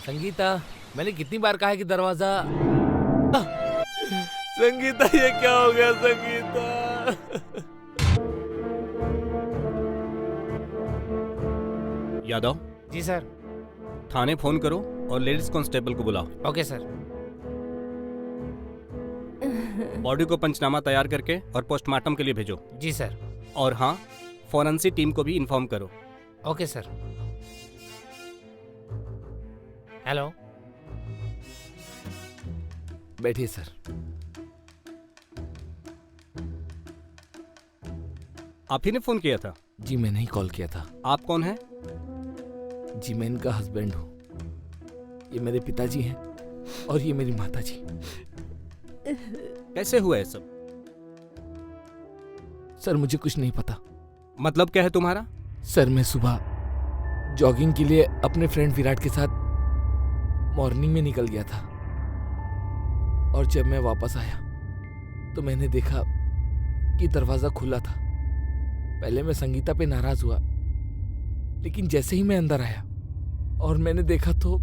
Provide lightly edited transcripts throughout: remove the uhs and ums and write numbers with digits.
संगीता, मैंने कितनी बार कहा है कि दरवाजा। संगीता, ये क्या हो गया संगीता? यादव, जी सर। थाने फोन करो और लेडीज कांस्टेबल को बुलाओ। Okay sir. बॉडी को पंचनामा तैयार करके और पोस्टमार्टम के लिए भेजो। जी सर। और हाँ, फॉरेंसिक टीम को भी इन्फॉर्म करो। Okay sir. हेलो, बैठिए सर। आप ही ने फोन किया था? जी मैंने ही कॉल किया था। आप कौन हैं? जी मैं इनका हस्बैंड हूँ। ये मेरे पिताजी हैं और ये मेरी माता जी। कैसे हुआ है सब? सर मुझे कुछ नहीं पता। मतलब क्या है तुम्हारा? सर मैं सुबह जॉगिंग के लिए अपने फ्रेंड विराट के साथ मॉर्निंग में निकल गया था और जब मैं वापस आया तो मैंने देखा कि दरवाजा खुला था। पहले मैं संगीता पे नाराज हुआ, लेकिन जैसे ही मैं अंदर आया और मैंने देखा तो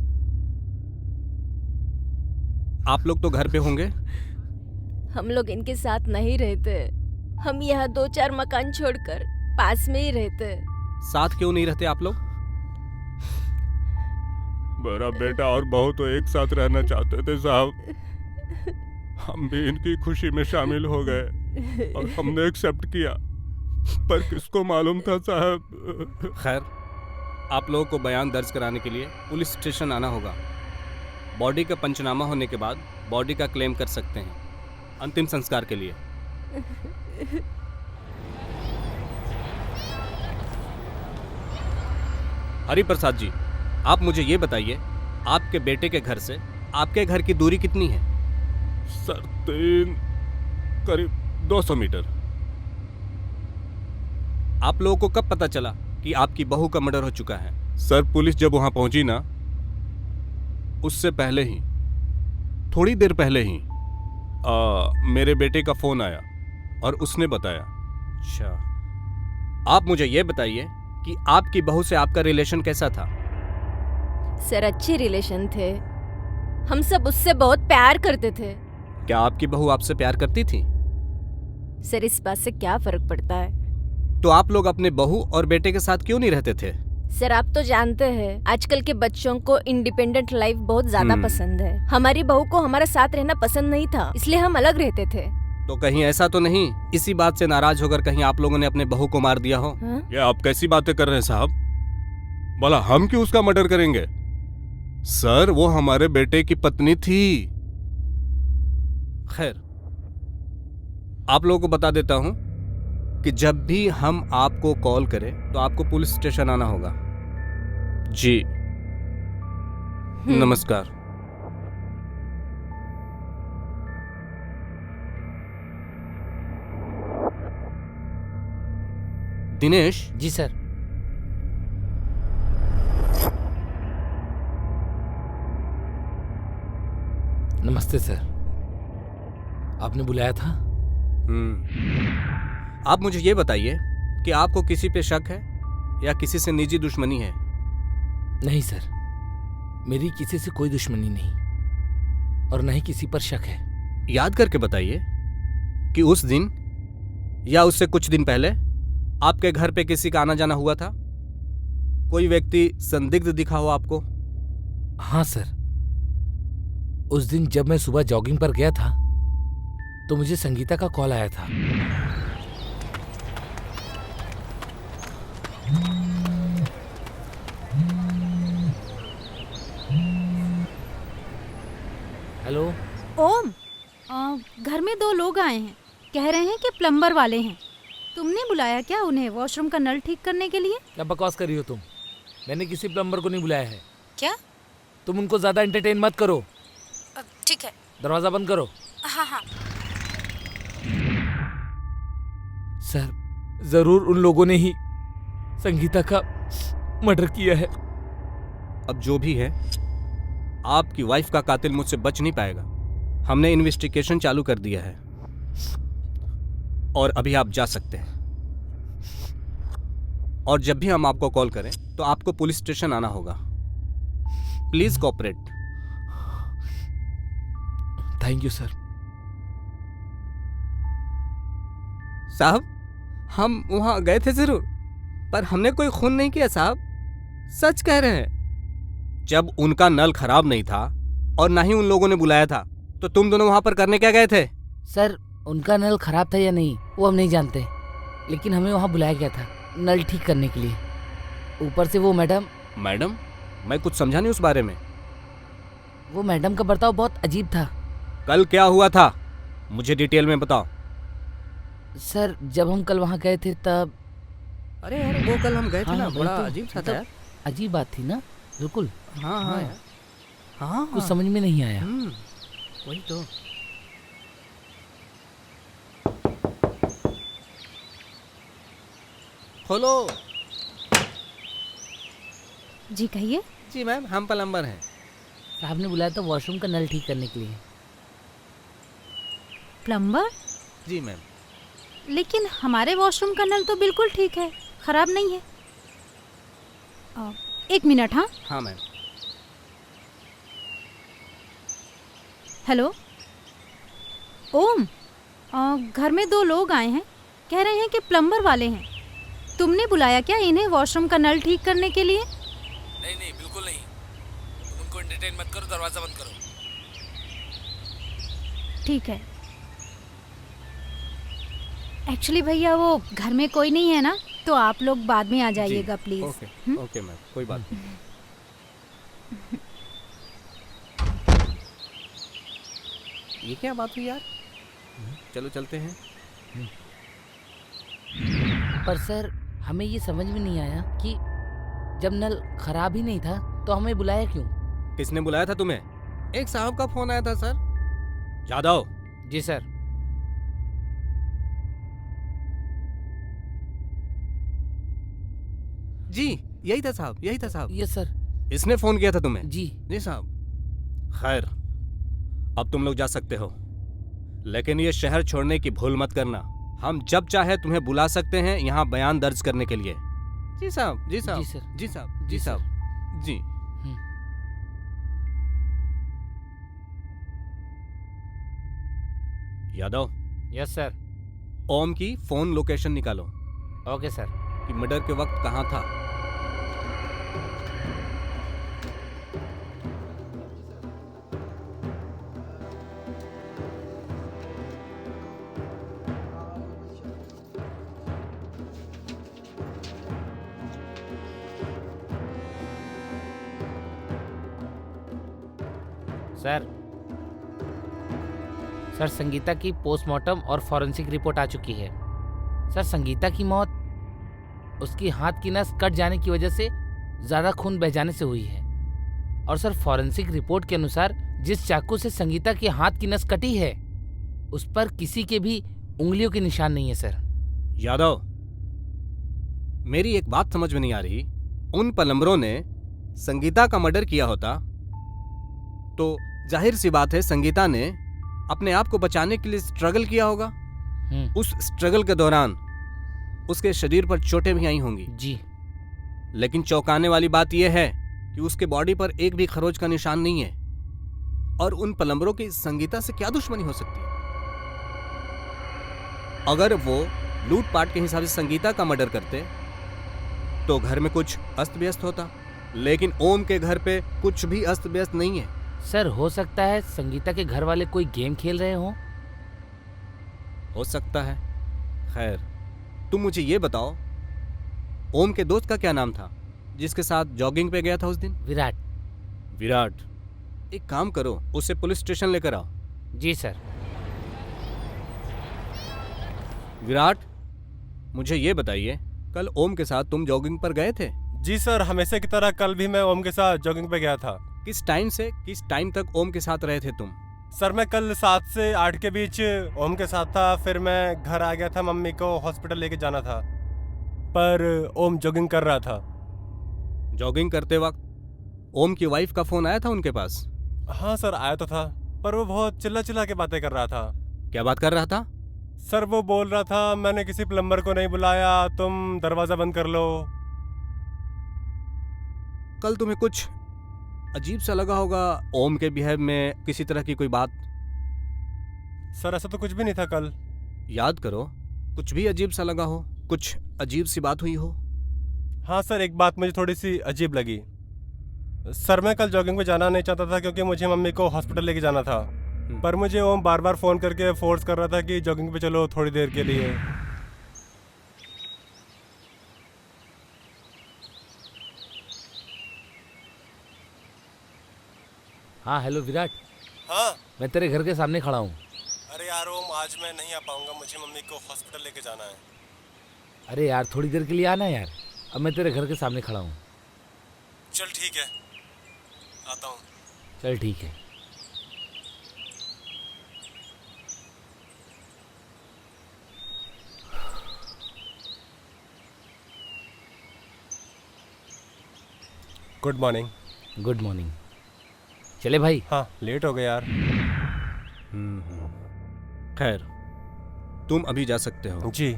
आप लोग तो घर पे होंगे? हम लोग इनके साथ नहीं रहते। हम यहाँ 2-4 मकान छोड़कर पास में ही रहते। साथ क्यों नहीं रहते आप लोग? मेरा बेटा और बहू तो एक साथ रहना चाहते थे साहब। हम भी इनकी खुशी में शामिल हो गए और हमने एक्सेप्ट किया, पर किसको मालूम था साहब। खैर, आप लोगों को बयान दर्ज कराने के लिए पुलिस स्टेशन आना होगा। बॉडी का पंचनामा होने के बाद बॉडी का क्लेम कर सकते हैं अंतिम संस्कार के लिए। हरि प्रसाद जी, आप मुझे ये बताइए, आपके बेटे के घर से आपके घर की दूरी कितनी है? सर करीब 200 मीटर। आप लोगों को कब पता चला कि आपकी बहू का मर्डर हो चुका है? सर पुलिस जब वहां पहुंची ना, उससे पहले ही, थोड़ी देर पहले ही मेरे बेटे का फोन आया और उसने बताया। अच्छा, आप मुझे ये बताइए कि आपकी बहू से आपका रिलेशन कैसा था? सर अच्छे रिलेशन थे। हम सब उससे बहुत प्यार करते थे। क्या आपकी बहू आपसे प्यार करती थी? सर इस बात से क्या फर्क पड़ता है? तो आप लोग अपने बहू और बेटे के साथ क्यों नहीं रहते थे? सर आप तो जानते हैं आजकल के बच्चों को इंडिपेंडेंट लाइफ बहुत ज्यादा पसंद है। हमारी बहू को हमारा साथ रहना पसंद नहीं था, इसलिए हम अलग रहते थे। तो कहीं ऐसा तो नहीं इसी बात से नाराज होकर कहीं आप लोगों ने अपने बहू को मार दिया हो? हाँ? ये आप कैसी बातें कर रहे हैं साहब? बोला हम क्यों उसका मर्डर करेंगे? सर वो हमारे बेटे की पत्नी थी। खैर, आप लोगों को बता देता हूं कि जब भी हम आपको कॉल करें तो आपको पुलिस स्टेशन आना होगा। जी नमस्कार। दिनेश जी सर। नमस्ते सर, आपने बुलाया था? आप मुझे ये बताइए कि आपको किसी पे शक है या किसी से निजी दुश्मनी है? नहीं सर, मेरी किसी से कोई दुश्मनी नहीं और न ही किसी पर शक है। याद करके बताइए कि उस दिन या उससे कुछ दिन पहले आपके घर पे किसी का आना जाना हुआ था? कोई व्यक्ति संदिग्ध दिखा हो आपको? हाँ सर, उस दिन जब मैं सुबह जॉगिंग पर गया था तो मुझे संगीता का कॉल आया था। हेलो। ओम, घर में 2 लोग आए हैं, कह रहे हैं कि प्लम्बर वाले हैं। तुमने बुलाया क्या उन्हें वॉशरूम का नल ठीक करने के लिए? क्या बकवास कर रही हो तुम? मैंने किसी प्लम्बर को नहीं बुलाया है। क्या? तुम उनको ज्यादा एंटरटेन मत करो। ठीक है। दरवाजा बंद करो। हाँ हाँ। सर जरूर उन लोगों ने ही संगीता का मर्डर किया है। अब जो भी है, आपकी वाइफ का कातिल मुझसे बच नहीं पाएगा। हमने इन्वेस्टिगेशन चालू कर दिया है और अभी आप जा सकते हैं। और जब भी हम आपको कॉल करें तो आपको पुलिस स्टेशन आना होगा। Please cooperate. Thank you sir. साहब, हम वहां गए थे जरूर, पर हमने कोई खून नहीं किया साहब, सच कह रहे हैं। जब उनका नल खराब नहीं था और ना ही उन लोगों ने बुलाया था, तो तुम दोनों वहां पर करने क्या गए थे? सर उनका नल खराब था या नहीं वो हम नहीं जानते, लेकिन हमें वहाँ बुलाया गया था नल ठीक करने के लिए। ऊपर से वो मैडम मैं कुछ समझा नहीं उस बारे में। वो मैडम का बर्ताव बहुत अजीब था। कल क्या हुआ था, मुझे डिटेल में बताओ। सर जब हम कल वहाँ गए थे तब अरे यार, वो कल हम गए थे हाँ, ना, वही बड़ा तो, अजीब सा था मतलब यार। अजीब बात थी ना। बिल्कुल। हाँ हाँ यार, हाँ कुछ समझ में नहीं आया। वही तो। खोलो। जी कहिए। जी मैम, हम प्लम्बर हैं। साहब ने बुलाया था वॉशरूम का नल ठीक करने के लिए। प्लम्बर? जी मैम। लेकिन हमारे वॉशरूम का नल तो बिल्कुल ठीक है, खराब नहीं है। एक मिनट। हाँ हाँ मैम। हेलो ओम, घर में 2 लोग आए हैं, कह रहे हैं कि प्लम्बर वाले हैं। तुमने बुलाया क्या इन्हें वॉशरूम का नल ठीक करने के लिए? नहीं नहीं, बिल्कुल नहीं। तुम उनको एंटरटेन मत करो, दरवाजा बंद करो। ठीक है। एक्चुअली भैया वो घर में कोई नहीं है ना, तो आप लोग बाद में आ जाइएगा प्लीज। ओके ओके मैम, कोई बात नहीं। ये क्या बात हुई यार? चलो चलते हैं। पर सर हमें ये समझ में नहीं आया कि जब नल खराब ही नहीं था तो हमें बुलाया क्यों? किसने बुलाया था तुम्हें? एक साहब का फोन आया था सर। जादव। जी सर। जी यही था साहब, यही था साहब। Yes sir. इसने फोन किया था तुम्हें? जी। जी साहब। खैर, अब तुम लोग जा सकते हो, लेकिन ये शहर छोड़ने की भूल मत करना। हम जब चाहे तुम्हें बुला सकते हैं यहाँ बयान दर्ज करने के लिए। जी साहब, जी साहब, जी सर। जी साहब, जी जी सर। साहब, जी। यादव। Yes sir. ओम की फोन लोकेशन निकालो ओके सर। कि मर्डर के वक्त कहाँ था। सर सर संगीता की पोस्टमार्टम और फॉरेंसिक रिपोर्ट आ चुकी है। सर संगीता की मौत उसकी हाथ की नस कट जाने की वजह से ज़्यादा खून बह जाने से हुई है। और सर फॉरेंसिक रिपोर्ट के अनुसार जिस चाकू से संगीता के हाथ की नस कटी है उस पर किसी के भी उंगलियों के निशान नहीं है सर। यादव, मेरी एक बात समझ में नहीं आ रही। उन प्लम्बरों ने संगीता का मर्डर किया होता तो जाहिर सी बात है संगीता ने अपने आप को बचाने के लिए स्ट्रगल किया होगा। उस स्ट्रगल के दौरान उसके शरीर पर चोटें भी आई होंगी। जी। लेकिन चौंकाने वाली बात यह है कि उसके बॉडी पर एक भी खरोच का निशान नहीं है। और उन प्लम्बरों की संगीता से क्या दुश्मनी हो सकती है? अगर वो लूटपाट के हिसाब से संगीता का मर्डर करते तो घर में कुछ अस्त व्यस्त होता, लेकिन ओम के घर पे कुछ भी अस्त व्यस्त नहीं है। सर हो सकता है संगीता के घर वाले कोई गेम खेल रहे हों। हो सकता है। खैर, तुम मुझे ये बताओ, ओम के दोस्त का क्या नाम था जिसके साथ जॉगिंग पे गया था उस दिन? विराट। विराट। एक काम करो, उसे पुलिस स्टेशन लेकर आओ। जी सर। विराट, मुझे ये बताइए, कल ओम के साथ तुम जॉगिंग पर गए थे? जी सर, हमेशा की तरह कल भी मैं ओम के साथ जॉगिंग पे गया था। किस टाइम से किस टाइम तक ओम के साथ रहे थे तुम? सर मैं कल 7 से 8 के बीच ओम के साथ था, फिर मैं घर आ गया था, मम्मी को हॉस्पिटल लेके जाना था, पर ओम जॉगिंग कर रहा था। जॉगिंग करते वक्त ओम की वाइफ का फोन आया था उनके पास? हाँ सर, आया तो था, पर वो बहुत चिल्ला चिल्ला के बातें कर रहा था। क्या बात कर रहा था? सर वो बोल रहा था मैंने किसी प्लम्बर को नहीं बुलाया, तुम दरवाजा बंद कर लो। कल तुम्हें कुछ अजीब सा लगा होगा ओम के बिहेव में किसी तरह की कोई बात। सर ऐसा तो कुछ भी नहीं था कल। याद करो, कुछ भी अजीब सा लगा हो, कुछ अजीब सी बात हुई हो। हाँ सर, एक बात मुझे थोड़ी सी अजीब लगी। सर मैं कल जॉगिंग पे जाना नहीं चाहता था क्योंकि मुझे मम्मी को हॉस्पिटल लेके जाना था, पर मुझे ओम बार बार फ़ोन करके फोर्स कर रहा था कि जॉगिंग पे चलो थोड़ी देर के लिए। हाँ हेलो विराट, हाँ। मैं तेरे घर के सामने खड़ा हूँ। अरे यार ओम, आज मैं नहीं आ पाऊंगा, मुझे मम्मी को हॉस्पिटल लेके जाना है। अरे यार थोड़ी देर के लिए आना यार, अब मैं तेरे घर के सामने खड़ा हूँ। चल ठीक है, आता हूँ। चल ठीक है। Good morning. Good morning. चले भाई। हाँ लेट हो गया यार। खैर, तुम अभी जा सकते हो। जी।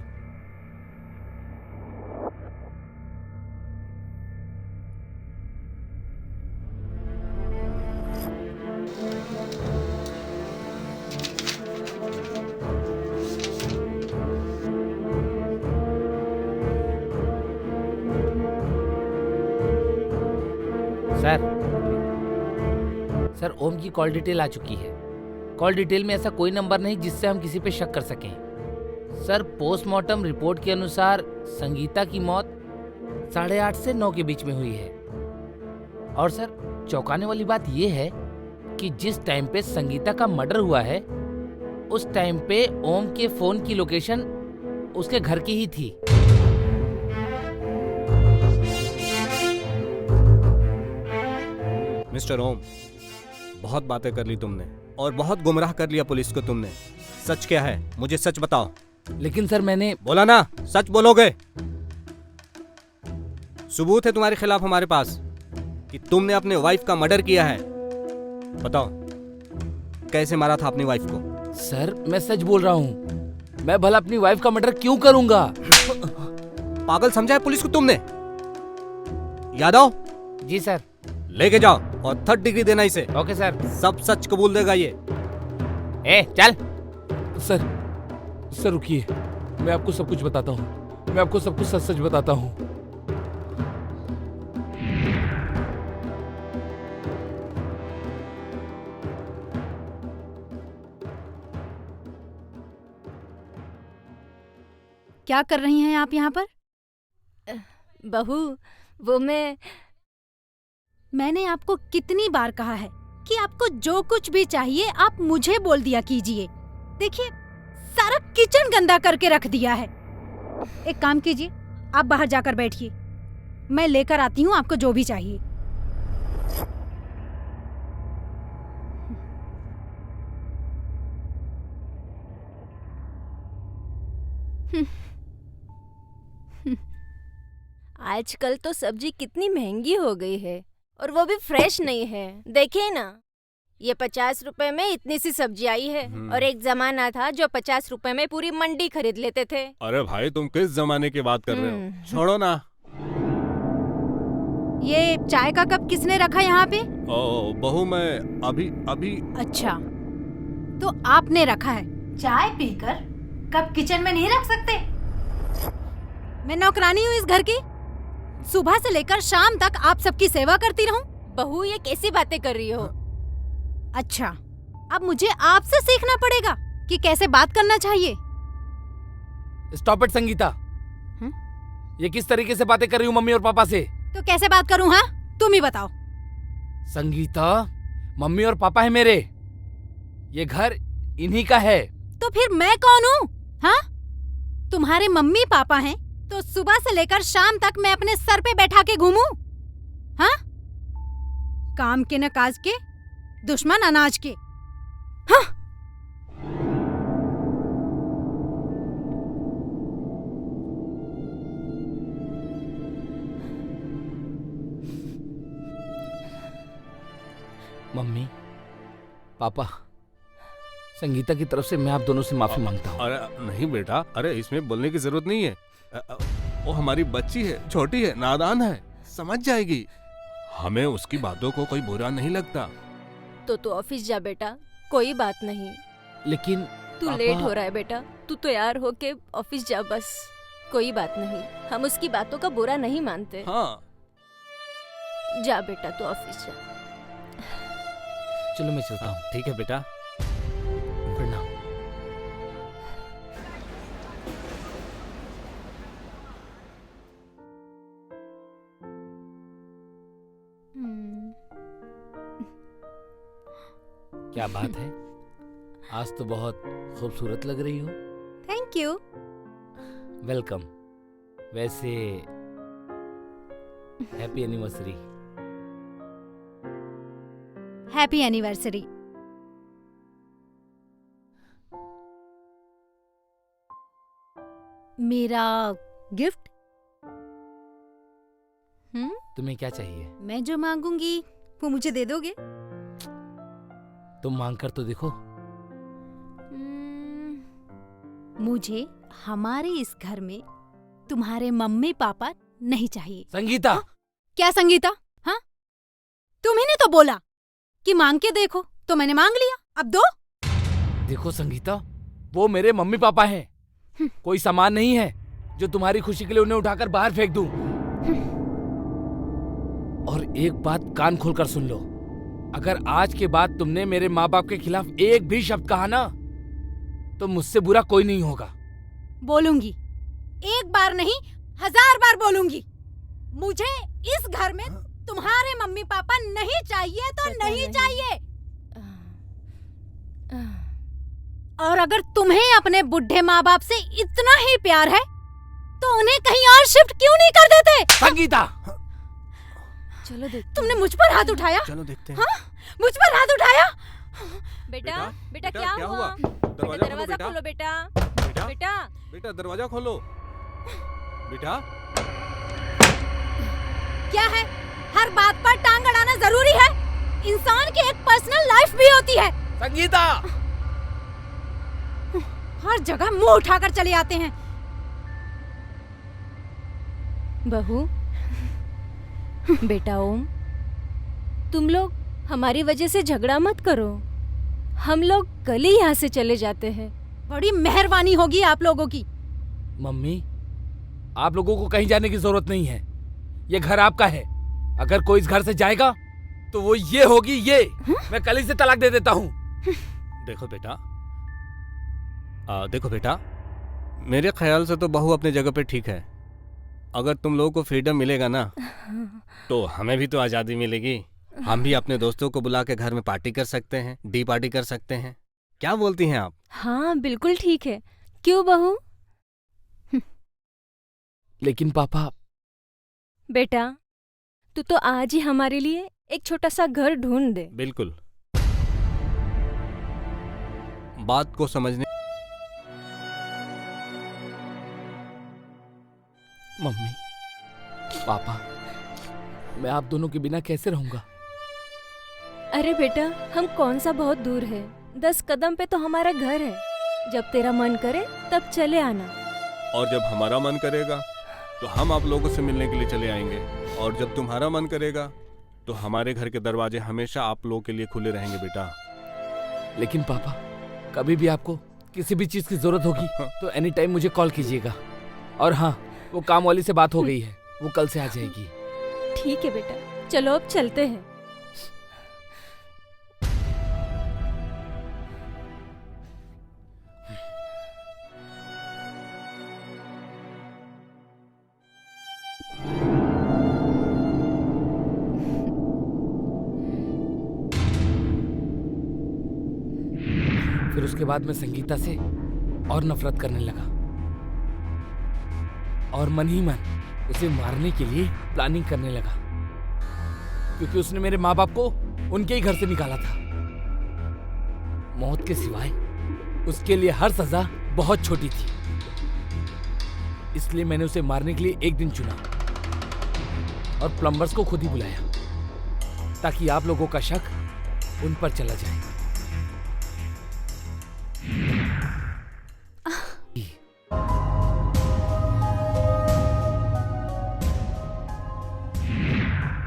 सर ओम की कॉल डिटेल आ चुकी है। कॉल डिटेल में ऐसा कोई नंबर नहीं जिससे हम किसी पे शक कर सकें। सर पोस्टमार्टम रिपोर्ट के अनुसार संगीता की मौत 8:30 से 9 के बीच में हुई है। और सर चौंकाने वाली बात यह है कि जिस टाइम पे संगीता का मर्डर हुआ है उस टाइम पे ओम के फोन की लोकेशन उसके घर की ही थी। मिस्टर ओम, बहुत बातें कर ली तुमने और बहुत गुमराह कर लिया पुलिस को तुमने। सच क्या है, मुझे सच बताओ। लेकिन सर मैंने बोला ना, सच बोलोगे। सबूत है तुम्हारे खिलाफ हमारे पास कि तुमने अपने वाइफ का मर्डर किया है। बताओ कैसे मारा था अपनी वाइफ को। सर मैं सच बोल रहा हूँ, मैं भला अपनी वाइफ का मर्डर क्यों करूंगा। पागल समझा है पुलिस को तुमने। यादव। जी सर। लेके जाओ और 3rd डिग्री देना इसे। Okay sir. सब सच कबूल देगा ये। चल। सर रुकिए, मैं आपको सब कुछ बताता हूँ। मैं आपको सब कुछ सच सच बताता हूँ। क्या कर रही हैं आप यहाँ पर? बहू, वो मैंने आपको कितनी बार कहा है कि आपको जो कुछ भी चाहिए आप मुझे बोल दिया कीजिए। देखिए सारा किचन गंदा करके रख दिया है। एक काम कीजिए, आप बाहर जाकर बैठिए, मैं लेकर आती हूँ आपको जो भी चाहिए। आजकल तो सब्जी कितनी महंगी हो गई है और वो भी फ्रेश नहीं है। देखिए ना, ये 50 रुपए में इतनी सी सब्जी आई है और एक जमाना था जो 50 रुपए में पूरी मंडी खरीद लेते थे। अरे भाई तुम किस जमाने की बात कर रहे हो? छोड़ो ना। ये चाय का कप किसने रखा यहाँ पे? ओ बहू, मैं अभी अच्छा, तो आपने रखा है। चाय पीकर कप किचन में नहीं रख सकते? मैं नौकरानी हूँ इस घर की, सुबह से लेकर शाम तक आप सबकी सेवा करती रहूं? बहू ये कैसी बातें कर रही हो? अच्छा, अब मुझे आपसे सीखना पड़ेगा कि कैसे बात करना चाहिए। Stop it Sangeeta. ये किस तरीके से बातें कर रही हूँ मम्मी और पापा से? तो कैसे बात करूं? हाँ तुम ही बताओ। संगीता, मम्मी और पापा है मेरे, ये घर इन्हीं का है। तो फिर मैं कौन हूँ? हाँ, तुम्हारे मम्मी पापा हैं तो सुबह से लेकर शाम तक मैं अपने सर पे बैठा के घूमूं? हाँ, काम के न काज के, दुश्मन अनाज के। हाँ। मम्मी पापा, संगीता की तरफ से मैं आप दोनों से माफी मांगता हूँ। अरे नहीं बेटा, अरे इसमें बोलने की जरूरत नहीं है। वो हमारी बच्ची है, छोटी है, नादान है, समझ जाएगी। हमें उसकी बातों को कोई बुरा नहीं लगता। तो तू ऑफिस जा बेटा, कोई बात नहीं। लेकिन तू पापा- लेट हो रहा है बेटा, तू तैयार होके ऑफिस जा बस। कोई बात नहीं, हम उसकी बातों का बुरा नहीं मानते। हाँ, जा बेटा तू ऑफिस जा। चलो मैं चलता हूँ। ठीक है बेटा। प्रणाम। क्या बात है, आज तो बहुत खूबसूरत लग रही हो। Thank you. वेलकम। वैसे हैप्पी एनिवर्सरी। Happy anniversary. मेरा गिफ्ट? तुम्हें क्या चाहिए? मैं जो मांगूंगी वो मुझे दे दोगे? तुम मांग कर तो देखो। मुझे हमारे इस घर में तुम्हारे मम्मी पापा नहीं चाहिए। संगीता! क्या संगीता? हाँ, तुम्ही ने तो बोला कि मांग के देखो, तो मैंने मांग लिया, अब दो। देखो संगीता, वो मेरे मम्मी पापा हैं, कोई सामान नहीं है जो तुम्हारी खुशी के लिए उन्हें उठाकर बाहर फेंक दूं। और एक बात कान खोलकर सुन लो, अगर आज के बाद तुमने मेरे माँ बाप के खिलाफ एक भी शब्द कहा ना, तो मुझसे बुरा कोई नहीं होगा। बोलूंगी, एक बार नहीं 1000 बार बोलूंगी। मुझे इस घर में तुम्हारे मम्मी पापा नहीं चाहिए तो पता नहीं नहीं। चाहिए। और अगर तुम्हें अपने बुढ़े माँ बाप से इतना ही प्यार है तो उन्हें कहीं और शिफ्ट क्यों नहीं कर देते? संगीता! चलो देख। तुमने मुझ पर हाथ उठाया? चलो देखते हैं। हाँ? मुझ पर हाथ उठाया? बेटा बेटा, बेटा बेटा, क्या क्या हुआ? हुआ? बेटा दरवाजा खोलो दरवाजा बेटा। खोलो बेटा। बेटा, बेटा बेटा दरवाजा खोलो। बेटा, क्या है? हर बात पर टांग अड़ाना जरूरी है? इंसान की एक पर्सनल लाइफ भी होती है। संगीता! हर जगह मुंह उठाकर चले आते हैं। बहू, बेटा ओम, तुम लोग हमारी वजह से झगड़ा मत करो। हम लोग कल ही यहाँ से चले जाते हैं। बड़ी मेहरबानी होगी आप लोगों की। मम्मी, आप लोगों को कहीं जाने की जरूरत नहीं है, ये घर आपका है। अगर कोई इस घर से जाएगा तो वो ये होगी ये। मैं कल ही से तलाक दे देता हूँ। देखो बेटा, देखो बेटा, मेरे ख्याल से तो बहू अपने जगह पे ठीक है। अगर तुम लोगों को फ्रीडम मिलेगा ना, तो हमें भी तो आज़ादी मिलेगी। हम भी अपने दोस्तों को बुला के घर में पार्टी कर सकते हैं, डी पार्टी कर सकते हैं। क्या बोलती हैं आप? हाँ बिल्कुल ठीक है। क्यों बहू? लेकिन पापा, बेटा तू तो आज ही हमारे लिए एक छोटा सा घर ढूंढ दे। बिल्कुल। बात को समझने मम्मी, पापा, मैं आप दोनों के बिना कैसे रहूंगा? अरे बेटा, हम कौन सा बहुत दूर है, 10 कदम पे तो हमारा घर है। जब तेरा मन करे तब चले आना। और जब हमारा मन करेगा तो हम आप लोगों से मिलने के लिए चले आएंगे। और जब तुम्हारा मन करेगा तो हमारे घर के दरवाजे हमेशा आप लोगों के लिए खुले रहेंगे बेटा। लेकिन पापा, कभी भी आपको किसी भी चीज की जरूरत होगी तो एनी टाइम मुझे कॉल कीजिएगा। और हाँ, वो काम वाली से बात हो गई है, वो कल से आ जाएगी। ठीक है बेटा, चलो अब चलते हैं। फिर उसके बाद मैं संगीता से और नफरत करने लगा और मन ही मन उसे मारने के लिए प्लानिंग करने लगा, क्योंकि उसने मेरे माँ बाप को उनके ही घर से निकाला था। मौत के सिवाय उसके लिए हर सजा बहुत छोटी थी, इसलिए मैंने उसे मारने के लिए एक दिन चुना और प्लम्बर्स को खुद ही बुलाया ताकि आप लोगों का शक उन पर चला जाए।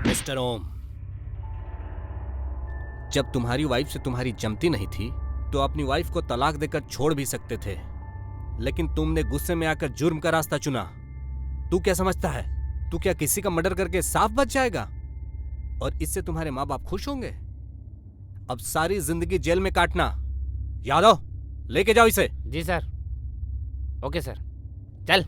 मिस्टर ओम, जब तुम्हारी वाइफ से तुम्हारी जमती नहीं थी तो अपनी वाइफ को तलाक देकर छोड़ भी सकते थे, लेकिन तुमने गुस्से में आकर जुर्म का रास्ता चुना। तू क्या समझता है, तू क्या किसी का मर्डर करके साफ बच जाएगा? और इससे तुम्हारे माँ बाप खुश होंगे? अब सारी जिंदगी जेल में काटना। यादव, लेके जाओ इसे। जी सर। ओके सर, चल।